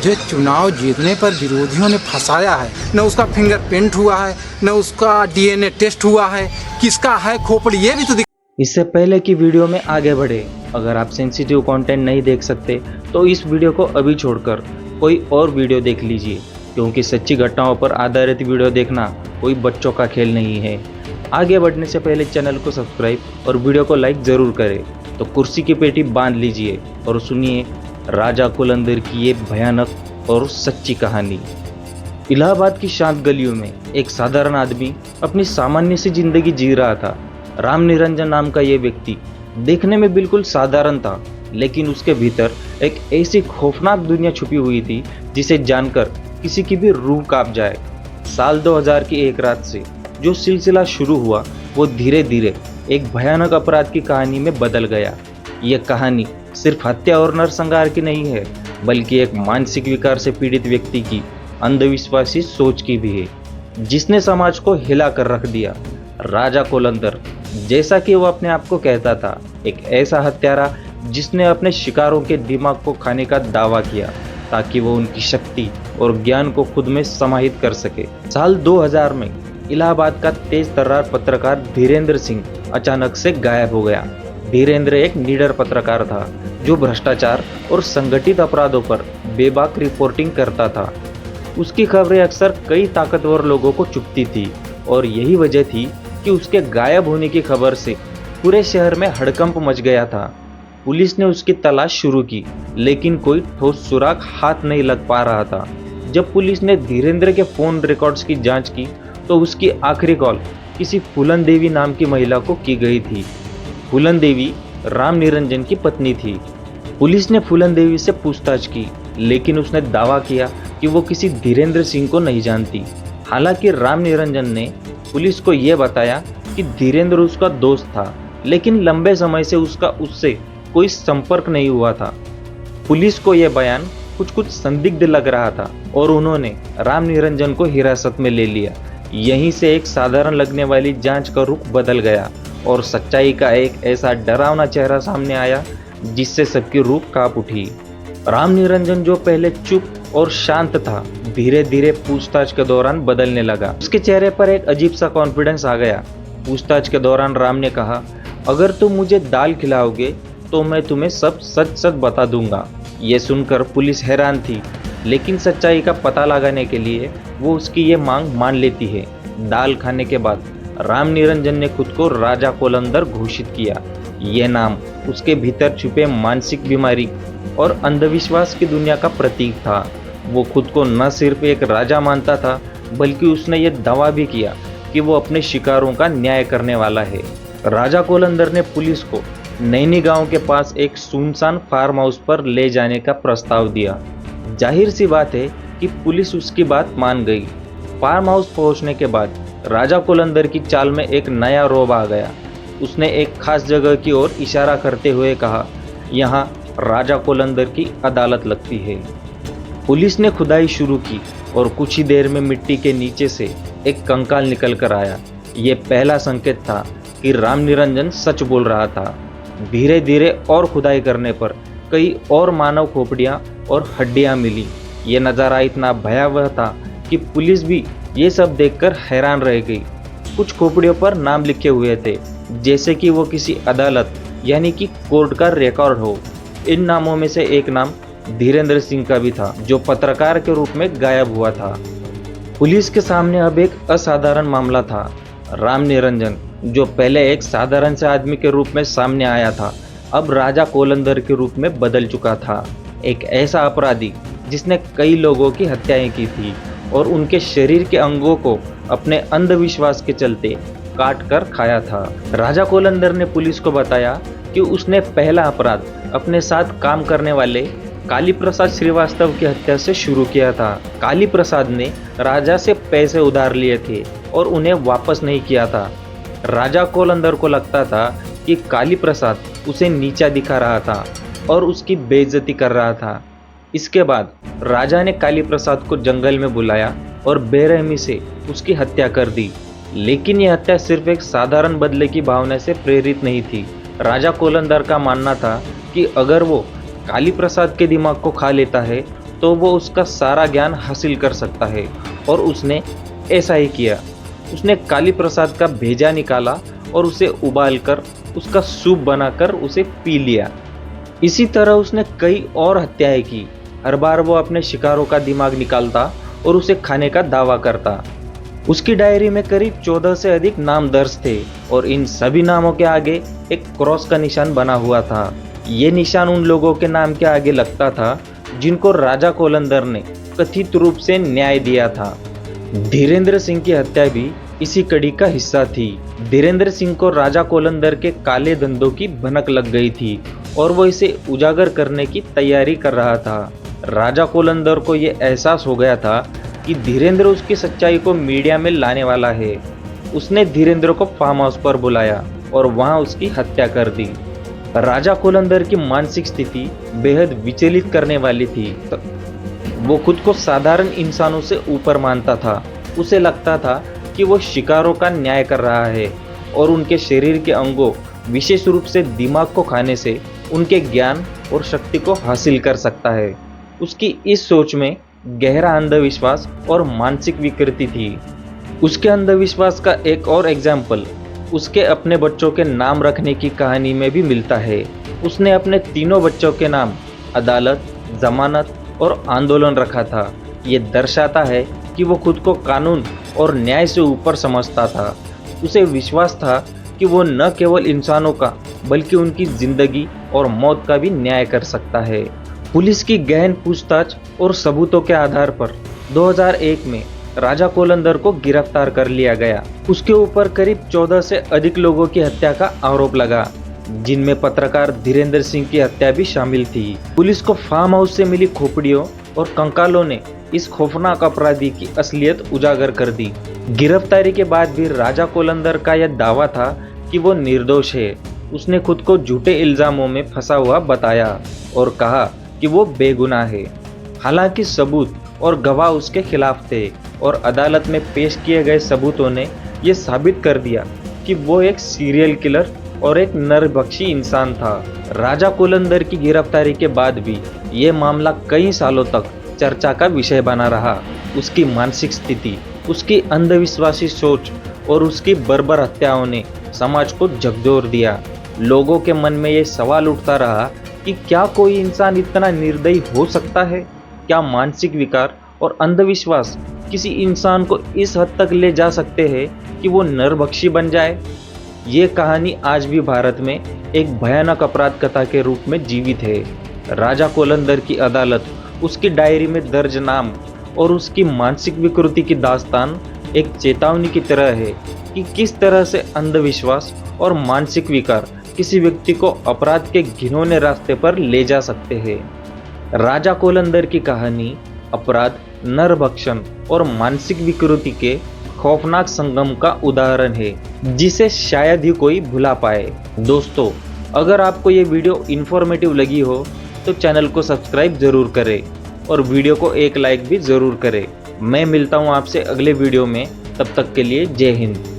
मुझे चुनाव जीतने पर विरोधियों ने फंसाया है। न उसका फिंगरप्रिंट हुआ है, न उसका डीएनए टेस्ट हुआ है, किसका है खोपड़ी ये भी तो इससे पहले कि वीडियो में आगे बढ़े, अगर आप सेंसिटिव कंटेंट नहीं देख सकते तो इस वीडियो को अभी छोड़कर कोई और वीडियो देख लीजिए, क्योंकि सच्ची घटनाओं पर आधारित वीडियो देखना कोई बच्चों का खेल नहीं है। आगे बढ़ने से पहले चैनल को सब्सक्राइब और वीडियो को लाइक ज़रूर करें। तो कुर्सी की पेटी बांध लीजिए और सुनिए राजा कुलंदर की ये भयानक और सच्ची कहानी। इलाहाबाद की शांत गलियों में एक साधारण आदमी अपनी सामान्य सी जिंदगी जी रहा था। राम निरंजन नाम का ये व्यक्ति देखने में बिल्कुल साधारण था, लेकिन उसके भीतर एक ऐसी खौफनाक दुनिया छुपी हुई थी जिसे जानकर किसी की भी रूह कांप जाए। साल 2000 की एक रात से जो सिलसिला शुरू हुआ वो धीरे धीरे एक भयानक अपराध की कहानी में बदल गया। ये कहानी सिर्फ हत्या और नरसंहार की नहीं है, बल्कि एक मानसिक विकार से पीड़ित व्यक्ति की अंधविश्वासी सोच की भी है, जिसने समाज को हिला कर रख दिया। राजा कुलंदर, जैसा कि वो अपने आप को कहता था, एक ऐसा हत्यारा जिसने अपने शिकारों के दिमाग को खाने का दावा किया ताकि वो उनकी शक्ति और ज्ञान को खुद में समाहित कर सके। साल 2000 में इलाहाबाद का तेज तर्रार पत्रकार धीरेंद्र सिंह अचानक से गायब हो गया। धीरेंद्र एक निडर पत्रकार था जो भ्रष्टाचार और संगठित अपराधों पर बेबाक रिपोर्टिंग करता था। उसकी खबरें अक्सर कई ताकतवर लोगों को चुभती थी और यही वजह थी कि उसके गायब होने की खबर से पूरे शहर में हड़कंप मच गया था। पुलिस ने उसकी तलाश शुरू की, लेकिन कोई ठोस सुराग हाथ नहीं लग पा रहा था। जब पुलिस ने धीरेंद्र के फोन रिकॉर्ड्स की जांच की तो उसकी आखिरी कॉल किसी फूलन देवी नाम की महिला को की गई थी। फूलन देवी राम निरंजन की पत्नी थी। पुलिस ने फूलन देवी से पूछताछ की, लेकिन उसने दावा किया कि वो किसी धीरेंद्र सिंह को नहीं जानती। हालांकि राम निरंजन ने पुलिस को यह बताया कि धीरेंद्र उसका दोस्त था, लेकिन लंबे समय से उससे कोई संपर्क नहीं हुआ था। पुलिस को यह बयान कुछ संदिग्ध लग रहा था और उन्होंने राम निरंजन को हिरासत में ले लिया। यहीं से एक साधारण लगने वाली जांच का रुख बदल गया और सच्चाई का एक ऐसा डरावना चेहरा सामने आया जिससे सबकी रूह कांप उठी। राम निरंजन, जो पहले चुप और शांत था, धीरे धीरे पूछताछ के दौरान बदलने लगा। उसके चेहरे पर एक अजीब सा कॉन्फिडेंस आ गया। पूछताछ के दौरान राम ने कहा, अगर तुम मुझे दाल खिलाओगे तो मैं तुम्हें सब सच सच बता दूंगा। ये सुनकर पुलिस हैरान थी, लेकिन सच्चाई का पता लगाने के लिए वो उसकी ये मांग मान लेती है। दाल खाने के बाद राम निरंजन ने खुद को राजा कुलंदर घोषित किया। यह नाम उसके भीतर छुपे मानसिक बीमारी और अंधविश्वास की दुनिया का प्रतीक था। वो खुद को न सिर्फ एक राजा मानता था, बल्कि उसने ये दावा भी किया कि वो अपने शिकारों का न्याय करने वाला है। राजा कुलंदर ने पुलिस को नैनी गांव के पास एक सुनसान फार्म हाउस पर ले जाने का प्रस्ताव दिया। जाहिर सी बात है कि पुलिस उसकी बात मान गई। फार्म हाउस पहुंचने के बाद राजा कुलंदर की चाल में एक नया रौब आ गया। उसने एक खास जगह की ओर इशारा करते हुए कहा, यहाँ राजा कुलंदर की अदालत लगती है। पुलिस ने खुदाई शुरू की और कुछ ही देर में मिट्टी के नीचे से एक कंकाल निकल कर आया। ये पहला संकेत था कि राम निरंजन सच बोल रहा था। धीरे धीरे और खुदाई करने पर कई और मानव खोपड़ियाँ और हड्डियाँ मिली। ये नज़ारा इतना भयावह था कि पुलिस भी ये सब देखकर हैरान रह गई। कुछ खोपड़ियों पर नाम लिखे हुए थे, जैसे कि वो किसी अदालत यानी कि कोर्ट का रिकॉर्ड हो। इन नामों में से एक नाम धीरेंद्र सिंह का भी था, जो पत्रकार के रूप में गायब हुआ था। पुलिस के सामने अब एक असाधारण मामला था। राम निरंजन, जो पहले एक साधारण से आदमी के रूप में सामने आया था, अब राजा कुलंदर के रूप में बदल चुका था। एक ऐसा अपराधी जिसने कई लोगों की हत्याएं की थी और उनके शरीर के अंगों को अपने अंधविश्वास के चलते काट कर खाया था। राजा कुलंदर ने पुलिस को बताया कि उसने पहला अपराध अपने साथ काम करने वाले काली प्रसाद श्रीवास्तव की हत्या से शुरू किया था। काली प्रसाद ने राजा से पैसे उधार लिए थे और उन्हें वापस नहीं किया था। राजा कुलंदर को लगता था कि काली प्रसाद उसे नीचा दिखा रहा था और उसकी बेइज्जती कर रहा था। इसके बाद राजा ने काली प्रसाद को जंगल में बुलाया और बेरहमी से उसकी हत्या कर दी। लेकिन यह हत्या सिर्फ एक साधारण बदले की भावना से प्रेरित नहीं थी। राजा कुलंदर का मानना था कि अगर वो काली प्रसाद के दिमाग को खा लेता है तो वो उसका सारा ज्ञान हासिल कर सकता है। और उसने ऐसा ही किया। उसने काली प्रसाद का भेजा निकाला और उसे उबालकर उसका सूप बनाकर उसे पी लिया। इसी तरह उसने कई और हत्याएं की। हर बार वो अपने शिकारों का दिमाग निकालता और उसे खाने का दावा करता। उसकी डायरी में करीब 14 से अधिक नाम दर्ज थे और इन सभी नामों के आगे एक क्रॉस का निशान बना हुआ था। ये निशान उन लोगों के नाम के आगे लगता था जिनको राजा कोलंदर ने कथित रूप से न्याय दिया था। धीरेन्द्र सिंह की हत्या भी इसी कड़ी का हिस्सा थी। धीरेन्द्र सिंह को राजा कोलंदर के काले धंधों की भनक लग गई थी और वो इसे उजागर करने की तैयारी कर रहा था। राजा कोलंदर को ये एहसास हो गया था कि धीरेन्द्र उसकी सच्चाई को मीडिया में लाने वाला है। उसने धीरेन्द्र को फार्म हाउस पर बुलाया और वहां उसकी हत्या कर दी। राजा कोलंदर की मानसिक स्थिति बेहद विचलित करने वाली थी। वो खुद को साधारण इंसानों से ऊपर मानता था। उसे लगता था कि वो शिकारों का न्याय कर रहा है और उनके शरीर के अंगों, विशेष रूप से दिमाग को खाने से उनके ज्ञान और शक्ति को हासिल कर सकता है। उसकी इस सोच में गहरा अंधविश्वास और मानसिक विकृति थी। उसके अंधविश्वास का एक और एग्जाम्पल उसके अपने बच्चों के नाम रखने की कहानी में भी मिलता है। उसने अपने तीनों बच्चों के नाम अदालत, जमानत और आंदोलन रखा था। ये दर्शाता है कि वो खुद को कानून और न्याय से ऊपर समझता था। उसे विश्वास था कि वो न केवल इंसानों का बल्कि उनकी जिंदगी और मौत का भी न्याय कर सकता है। पुलिस की गहन पूछताछ और सबूतों के आधार पर 2001 में राजा कोलंदर को गिरफ्तार कर लिया गया। उसके ऊपर करीब 14 से अधिक लोगों की हत्या का आरोप लगा, जिनमें पत्रकार धीरेन्द्र सिंह की हत्या भी शामिल थी। पुलिस को फार्म हाउस से मिली खोपड़ियों और कंकालों ने इस खौफनाक अपराधी की असलियत उजागर कर दी। गिरफ्तारी के बाद भी राजा कोलंदर का यह दावा था कि वो निर्दोष है। उसने खुद को झूठे इल्जामों में फंसा हुआ बताया और कहा कि वो बेगुनाह है। हालांकि सबूत और गवाह उसके खिलाफ थे और अदालत में पेश किए गए सबूतों ने ये साबित कर दिया कि वो एक सीरियल किलर और एक नरभक्षी इंसान था। राजा कोलंदर की गिरफ्तारी के बाद भी ये मामला कई सालों तक चर्चा का विषय बना रहा। उसकी मानसिक स्थिति, उसकी अंधविश्वासी सोच और उसकी बर्बर हत्याओं ने समाज को झकझोर दिया। लोगों के मन में ये सवाल उठता रहा कि क्या कोई इंसान इतना निर्दयी हो सकता है? क्या मानसिक विकार और अंधविश्वास किसी इंसान को इस हद तक ले जा सकते हैं कि वो नरभक्षी बन जाए? ये कहानी आज भी भारत में एक भयानक अपराध कथा के रूप में जीवित है। राजा कोलंदर की अदालत, उसकी डायरी में दर्ज नाम और उसकी मानसिक विकृति की दास्तान एक चेतावनी की तरह है कि किस तरह से अंधविश्वास और मानसिक विकार किसी व्यक्ति को अपराध के घिनौने रास्ते पर ले जा सकते हैं। राजा कोलंदर की कहानी अपराध, नरभक्षण और मानसिक विकृति के खौफनाक संगम का उदाहरण है, जिसे शायद ही कोई भुला पाए। दोस्तों, अगर आपको ये वीडियो इन्फॉर्मेटिव लगी हो तो चैनल को सब्सक्राइब जरूर करें और वीडियो को एक लाइक भी जरूर करें। मैं मिलता हूँ आपसे अगले वीडियो में, तब तक के लिए जय हिंद।